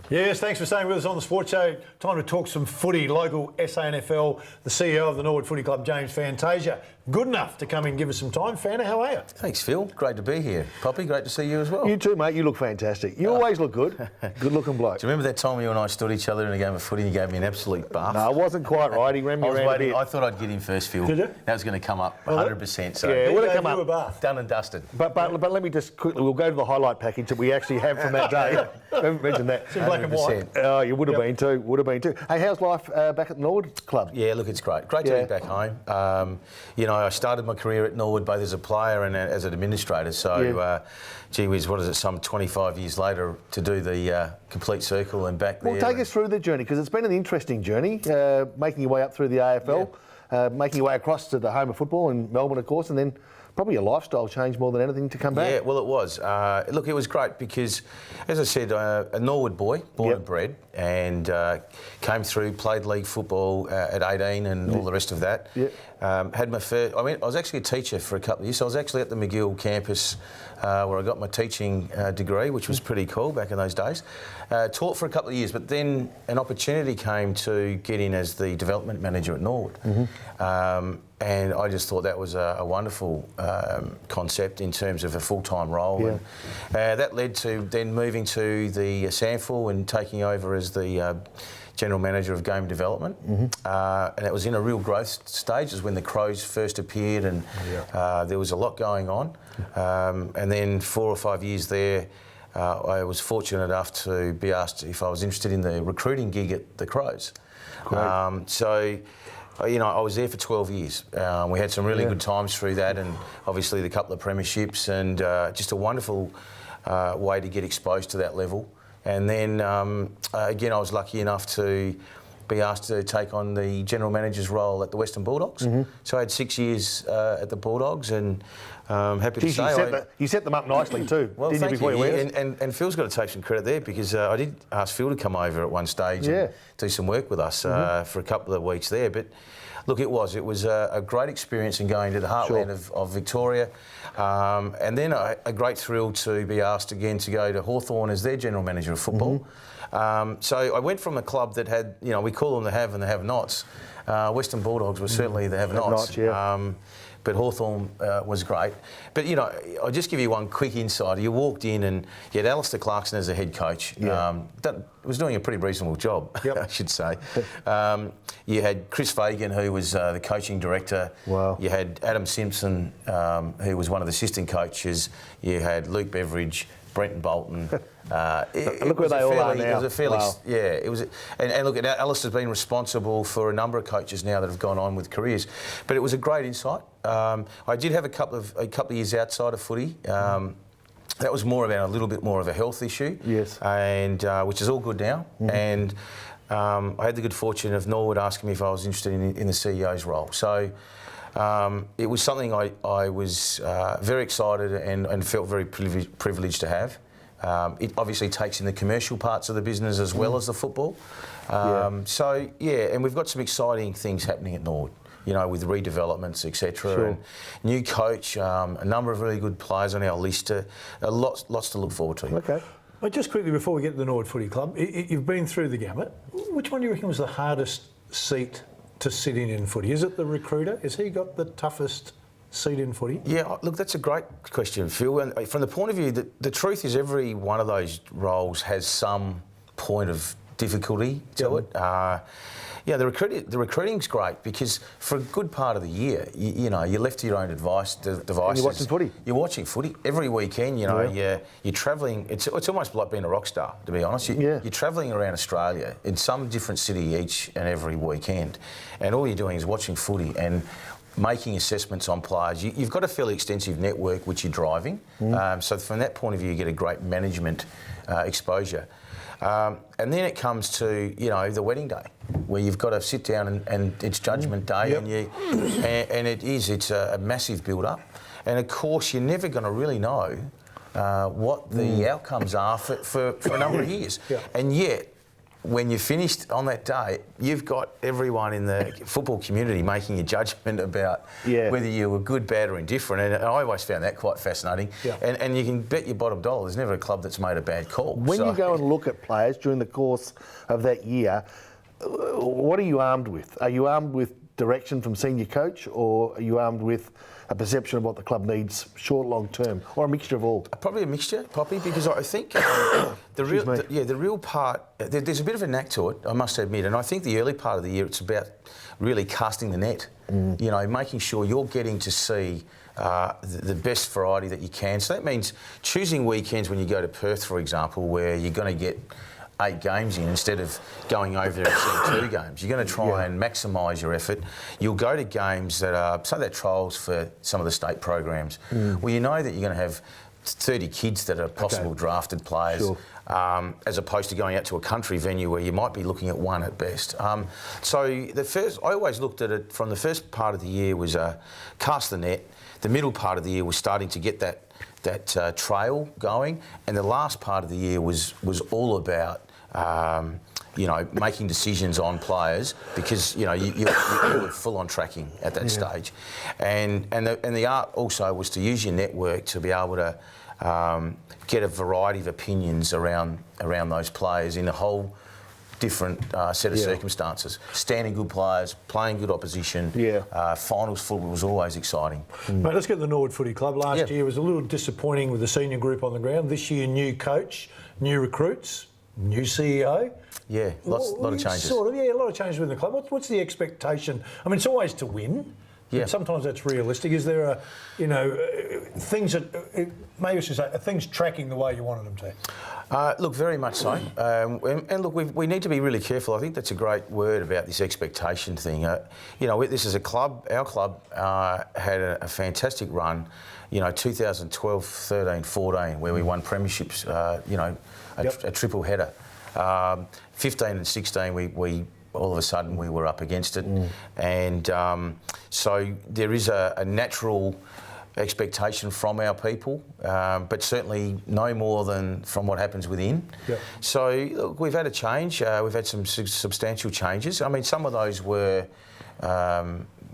Yes, thanks for staying with us on the Sports Show. Time to talk some footy. Local SANFL, the CEO of the Norwood Footy Club, James Fantasia. Good enough to come in and give us some time. Fanta, how are you? Thanks, Phil. Great to be here. Poppy, great to see you as well. You too, mate. You look fantastic. You always look good. Good-looking bloke. Do you remember that time you and I stood each other in a game of footy and you gave me an absolute bath? No, it wasn't quite right. He ran me around a bit. I thought I'd get in first, Phil. Did you? That was going to come up 100%. So Yeah, it would have come Gave you a up. bath. done and dusted. But let me just quickly, we'll go to the highlight package that we actually have from that day. We haven't mentioned that. It's in black and white. Oh, you would have been too. Would have been too. Hey, how's life back at the Norwood Club? Yeah, look, it's great. Great to be back home. I started my career at Norwood both as a player and as an administrator. So, gee whiz, what is it, some 25 years later to do the complete circle and back there. Well, take us through the journey, because it's been an interesting journey, making your way up through the AFL, making your way across to the home of football in Melbourne, of course, and then probably a lifestyle change more than anything to come back. Yeah, well, it was. Look, it was great because, as I said, a Norwood boy, born and bred, and came through, played league football at 18 and all the rest of that. Had my first. I was actually a teacher for a couple of years. So I was actually at the McGill campus where I got my teaching degree, which was pretty cool back in those days. Taught for a couple of years, but then an opportunity came to get in as the development manager at Norwood. And I just thought that was a wonderful concept in terms of a full-time role. And, that led to then moving to the SANFL and taking over as the General Manager of Game Development. And it was in a real growth stage. It was when the Crows first appeared and there was a lot going on. And then 4 or 5 years there, I was fortunate enough to be asked if I was interested in the recruiting gig at the Crows. I was there for 12 years. We had some really good times through that, and obviously the couple of premierships, and just a wonderful way to get exposed to that level. And then, again, I was lucky enough to be asked to take on the general manager's role at the Western Bulldogs. So I had 6 years at the Bulldogs, and happy to say... You set them up nicely too, well, didn't you, before you went? And Phil's got to take some credit there, because I did ask Phil to come over at one stage and do some work with us for a couple of weeks there. But look, it was a great experience in going to the heartland of Victoria, and then a great thrill to be asked again to go to Hawthorn as their general manager of football. So I went from a club that had, we call them the have and the have-nots. Western Bulldogs were certainly the have-nots. But Hawthorn was great. But, I'll just give you one quick insight. You walked in and you had Alistair Clarkson as the head coach. Was doing a pretty reasonable job, I should say. You had Chris Fagan, who was the coaching director. You had Adam Simpson, who was one of the assistant coaches. You had Luke Beveridge, Brenton Bolton. Look where they all are now. It was a fairly, it was. And look, Alistair's been responsible for a number of coaches now that have gone on with careers. But it was a great insight. I did have a couple of years outside of footy. That was more about a little bit more of a health issue. And which is all good now. And I had the good fortune of Norwood asking me if I was interested in the CEO's role. So. It was something I was very excited and felt very privileged to have. It obviously takes in the commercial parts of the business as well as the football. And we've got some exciting things happening at Norwood, with redevelopments, etc. And new coach, a number of really good players on our list. Lots to look forward to. Okay. But just quickly, before we get to the Norwood Footy Club, you've been through the gamut. Which one do you reckon was the hardest seat to sit in footy? Is it the recruiter? Has he got the toughest seat in footy? Yeah, look, that's a great question, Phil. And from the point of view, the truth is every one of those roles has some point of difficulty to it. The recruiting's great because for a good part of the year, you're left to your own devices. And you're watching footy. You're watching footy every weekend. You're travelling. It's almost like being a rock star, to be honest. You're travelling around Australia in some different city each and every weekend, and all you're doing is watching footy and making assessments on players. You've got a fairly extensive network which you're driving. So from that point of view, you get a great management exposure. And then it comes to, the wedding day, where you've got to sit down and it's judgment day, and it's a massive build-up. And of course, you're never going to really know what the outcomes are for a number of years. And yet, when you're finished on that day, you've got everyone in the football community making a judgment about whether you were good, bad or indifferent. And I always found that quite fascinating. Yeah. And you can bet your bottom dollar there's never a club that's made a bad call. When you go and look at players during the course of that year, what are you armed with? Are you armed with direction from senior coach, or are you armed with a perception of what the club needs short, long term, or a mixture of all? Probably a mixture, Poppy, because I think the real part, there's a bit of a knack to it, I must admit, and I think the early part of the year it's about really casting the net, you know, making sure you're getting to see the best variety that you can. So that means choosing weekends when you go to Perth, for example, where you're going to get 8 games in instead of going over there and seeing 2 games. You're going to try and maximise your effort. You'll go to games that are, say they're trials for some of the state programs, where you know that you're going to have 30 kids that are possible drafted players, as opposed to going out to a country venue where you might be looking at 1 at best. So I always looked at it from the first part of the year was cast the net. The middle part of the year was starting to get that trail going, and the last part of the year was all about you know, making decisions on players, because you know you were full on tracking at that stage, and the art also was to use your network to be able to get a variety of opinions around those players in a whole different set of circumstances. Standing good players, playing good opposition. Finals football was always exciting. Mate, let's get to the Norwood Footy Club. Last year was a little disappointing with the senior group on the ground. This year, new coach, new recruits, new CEO. Yeah, lot of changes. A lot of changes within the club. What's the expectation? I mean, it's always to win. Yeah. But sometimes that's realistic. Is there things that maybe I should say, are things tracking the way you wanted them to? Look, very much so. And look, we need to be really careful. I think that's a great word about this expectation thing. You know, this is a club. Our club had a fantastic run. You know, 2012, 13, 14, where we won premierships. You know, a triple header. 15 and 16, we all of a sudden we were up against it, and so there is a natural expectation from our people, but certainly no more than from what happens within. So look, we've had a change. We've had some substantial changes. I mean, some of those were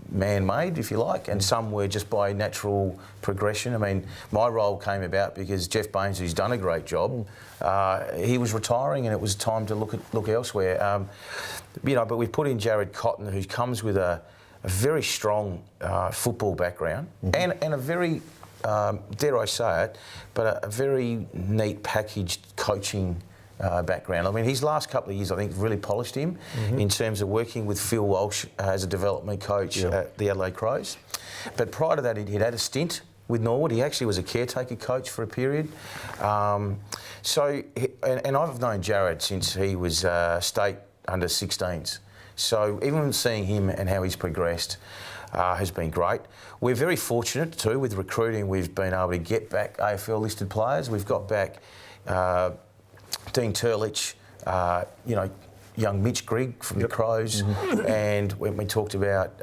man-made, if you like, and some were just by natural progression. I mean, my role came about because Jeff Baines, who's done a great job, he was retiring and it was time to look elsewhere. You know, but we've put in Jared Cotton, who comes with a very strong football background and a very, dare I say it, but a very neat packaged coaching background. I mean, his last couple of years, I think, really polished him in terms of working with Phil Walsh as a development coach at the Adelaide Crows. But prior to that, he'd had a stint with Norwood. He actually was a caretaker coach for a period. And I've known Jared since he was state under 16s. So even seeing him and how he's progressed has been great. We're very fortunate too with recruiting. We've been able to get back AFL listed players. We've got back Dean Turlich, you know, young Mitch Grigg from the Crows, and when we talked about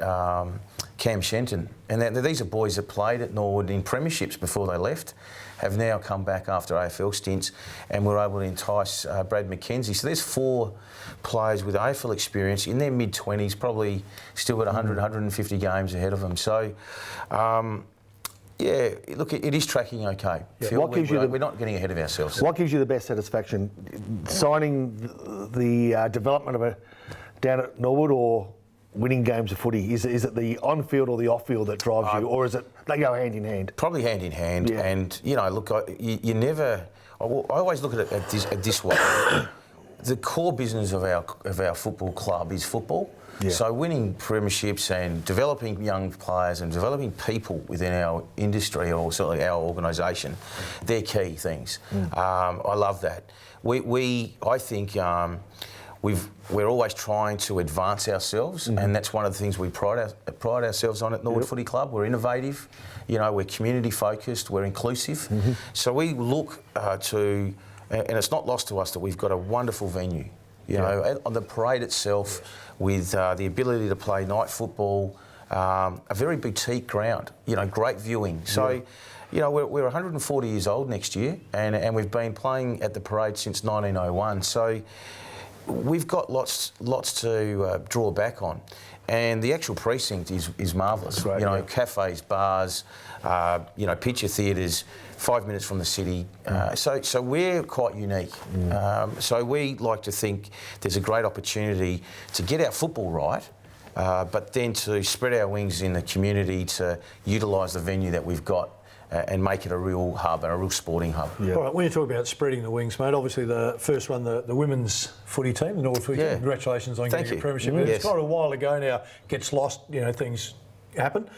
Cam Shenton, and these are boys that played at Norwood in premierships before they left, have now come back after AFL stints, and we're able to entice Brad McKenzie. So there's 4 players with AFL experience in their mid-20s, probably still got 100, 150 games ahead of them. So, yeah, look, it is tracking okay. We're not getting ahead of ourselves. What gives you the best satisfaction? Signing the development of a down at Norwood, or winning games of footy? Is it the on-field or the off-field that drives you, or is it they go hand in hand? Probably hand in hand. Yeah. And, you know, look, you never... I always look at it at this way. The core business of our football club is football. Yeah. So winning premierships and developing young players and developing people within our industry, or certainly our organisation, they're key things. I love that. I think we're always trying to advance ourselves, and that's one of the things we pride ourselves on at Norwood Footy Club. We're innovative, you know, we're community focused, we're inclusive. So we look to, and it's not lost to us that we've got a wonderful venue. You know, on the parade itself, with the ability to play night football, a very boutique ground, you know, great viewing. So, you know, we're 140 years old next year, and we've been playing at the parade since 1901. So, we've got lots to draw back on. And the actual precinct is marvellous. Great, you know, yeah. cafes, bars, you know, picture theatres, 5 minutes from the city. So we're quite unique. So we like to think there's a great opportunity to get our football right, but then to spread our wings in the community to utilise the venue that we've got and make it a real hub and a real sporting hub. Yeah. All right, when you talk about spreading the wings, mate, obviously the first one, the women's footy team, the Norwood footy team, congratulations on Thank getting you. a premiership. Yes. It's quite a while ago now, gets lost, you know, things happen.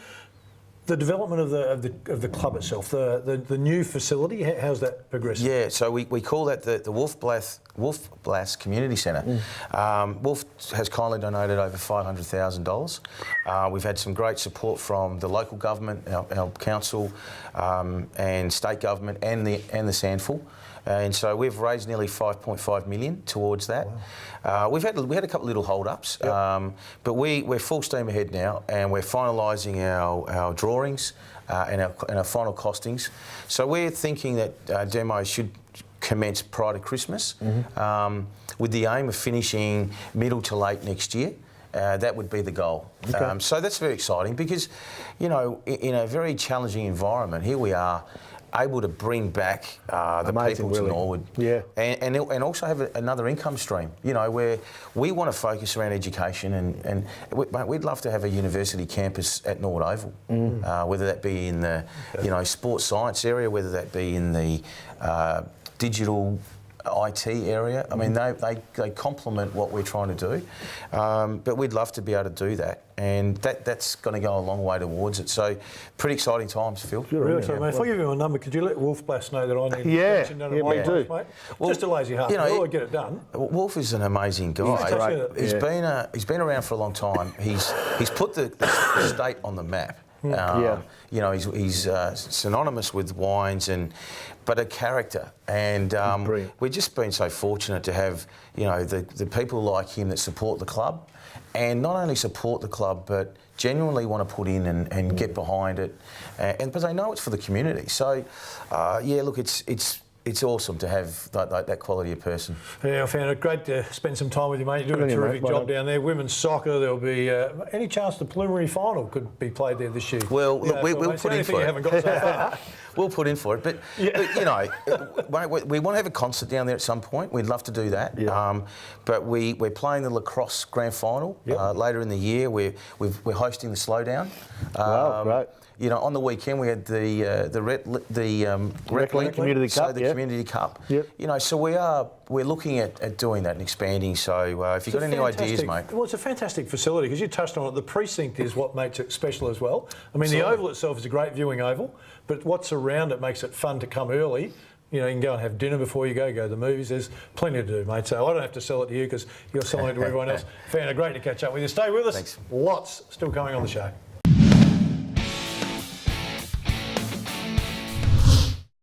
The development of the club itself, the new facility, how's that progressing? Yeah, so we call that the Wolf Blass Community Centre. Wolf has kindly donated over $500,000. We've had some great support from the local government, our council, and state government, and the SANFL. And so we've raised nearly 5.5 million towards that. Wow. We had a couple of little hold-ups, but we're full steam ahead now, and we're finalising our drawings and our final costings. So we're thinking that demo should commence prior to Christmas, with the aim of finishing middle to late next year. That would be the goal. Okay. So that's very exciting because, you know, in a very challenging environment, here we are, able to bring back the Amazing, people to really. Norwood, Yeah. and also have another income stream. You know, where we want to focus around education, and we'd love to have a university campus at Norwood Oval, whether that be in the sports science area, whether that be in the digital IT area. I mean, they complement what we're trying to do, but we'd love to be able to do that, and that's going to go a long way towards it. So, pretty exciting times, Phil. Really exciting, mate. If I give you a number, could you let Wolf Blass know that I need Yeah, attention done at my me place, too. mate? Well, Just a lazy heart. you know, I'll get it done. Wolf is an amazing guy. He's great. He's been around for a long time. He's put the state on the map. You know, he's synonymous with wines, but a character, and we've just been so fortunate to have, you know, the people like him that support the club, and not only support the club but genuinely want to put in and get behind it, and but they know it's for the community. So yeah, look, it's awesome to have that quality of person. Yeah, I found it great to spend some time with you, mate. You're doing a terrific job down there. Women's soccer, there'll be any chance the preliminary final could be played there this year? Well, look, we'll put in for you it. haven't got so far. We'll put in for it, but you know, we want to have a concert down there at some point. We'd love to do that. Yeah. But we're playing the lacrosse grand final later in the year. We're hosting the Slowdown. Wow, great. You know, on the weekend we had the Rec League Community Cup, the Community Cup. Yep. You know, so we're looking at doing that and expanding. So if you've got any ideas, mate. Well, it's a fantastic facility because you touched on it. The precinct is what makes it special as well. I mean, the oval itself is a great viewing oval, but what's around it makes it fun to come early. You know, you can go and have dinner before you go to the movies. There's plenty to do, mate. So I don't have to sell it to you because you're selling it to everyone else. Fana, great to catch up with you. Stay with us. Thanks. Lots still coming on the show.